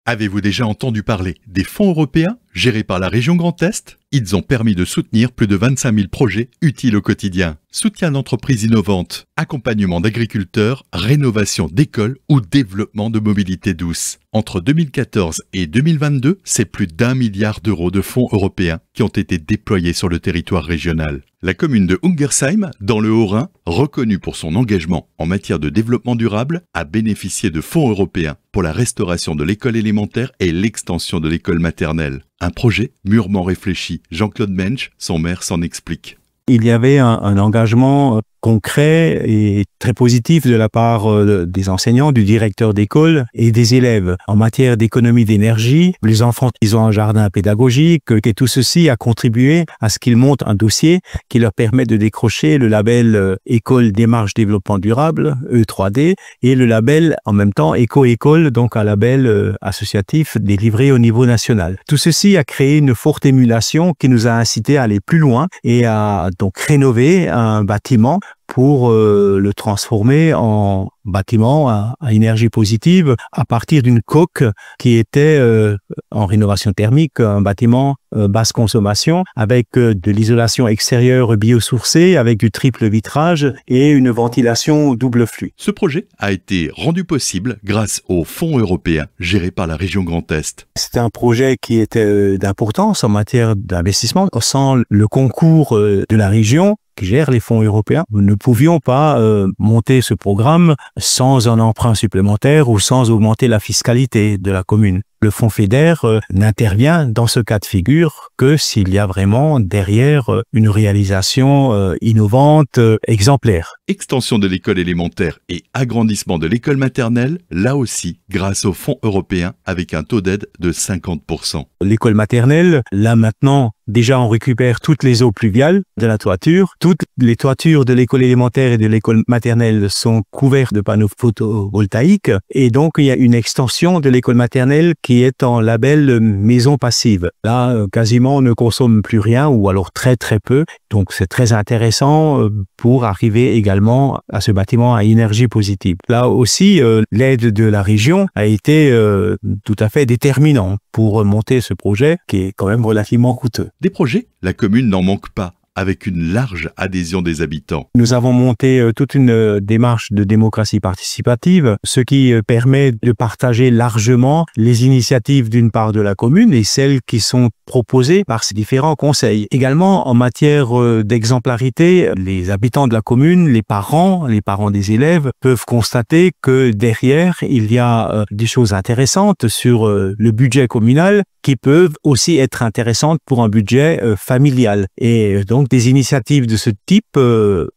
Avez-vous déjà entendu parler des fonds européens gérés par la région Grand Est? Ils ont permis de soutenir plus de 25 000 projets utiles au quotidien. Soutien d'entreprises innovantes, accompagnement d'agriculteurs, rénovation d'écoles ou développement de mobilité douce. Entre 2014 et 2022, c'est plus d'1 milliard d'euros de fonds européens qui ont été déployés sur le territoire régional. La commune de Ungersheim, dans le Haut-Rhin, reconnue pour son engagement en matière de développement durable, a bénéficié de fonds européens pour la restauration de l'école élémentaire et l'extension de l'école maternelle. Un projet mûrement réfléchi. Jean-Claude Mensch, son maire, s'en explique. Il y avait un engagement concret et très positif de la part des enseignants, du directeur d'école et des élèves. En matière d'économie d'énergie, les enfants, ils ont un jardin pédagogique et tout ceci a contribué à ce qu'ils montent un dossier qui leur permet de décrocher le label École Démarche Développement Durable, E3D, et le label en même temps Éco-École, donc un label associatif délivré au niveau national. Tout ceci a créé une forte émulation qui nous a incité à aller plus loin et à donc rénover un bâtiment pour le transformer en bâtiment à énergie positive à partir d'une coque qui était en rénovation thermique, un bâtiment basse consommation avec de l'isolation extérieure biosourcée, avec du triple vitrage et une ventilation double flux. Ce projet a été rendu possible grâce aux fonds européens gérés par la région Grand Est. C'était un projet qui était d'importance en matière d'investissement. Sans le concours de la région qui gère les fonds européens, nous ne pouvions pas monter ce programme sans un emprunt supplémentaire ou sans augmenter la fiscalité de la commune. Le fonds FEDER n'intervient dans ce cas de figure que s'il y a vraiment derrière une réalisation innovante, exemplaire. Extension de l'école élémentaire et agrandissement de l'école maternelle, là aussi grâce aux fonds européens avec un taux d'aide de 50%. L'école maternelle, là maintenant, déjà on récupère toutes les eaux pluviales de la toiture. Toutes les toitures de l'école élémentaire et de l'école maternelle sont couvertes de panneaux photovoltaïques et donc il y a une extension de l'école maternelle qui est en label maison passive. Là, quasiment on ne consomme plus rien ou alors très très peu. Donc c'est très intéressant pour arriver également à ce bâtiment à énergie positive. Là aussi, l'aide de la région a été tout à fait déterminant pour monter ce projet qui est quand même relativement coûteux. Des projets, la commune n'en manque pas, avec une large adhésion des habitants. Nous avons monté toute une démarche de démocratie participative, ce qui permet de partager largement les initiatives d'une part de la commune et celles qui sont proposées par ces différents conseils. Également, en matière d'exemplarité, les habitants de la commune, les parents des élèves peuvent constater que derrière, il y a des choses intéressantes sur le budget communal qui peuvent aussi être intéressantes pour un budget familial. Et donc, des initiatives de ce type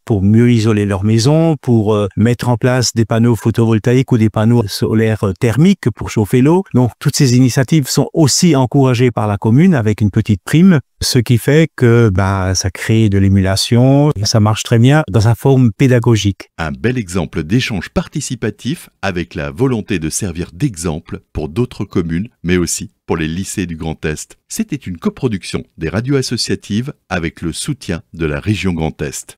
pour mieux isoler leur maison, pour mettre en place des panneaux photovoltaïques ou des panneaux solaires thermiques pour chauffer l'eau. Donc, toutes ces initiatives sont aussi encouragées par la commune avec une petite prime, ce qui fait que ça crée de l'émulation, ça marche très bien dans une forme pédagogique. Un bel exemple d'échange participatif avec la volonté de servir d'exemple pour d'autres communes, mais aussi pour les lycées du Grand Est. C'était une coproduction des radios associatives avec le soutien de la région Grand Est.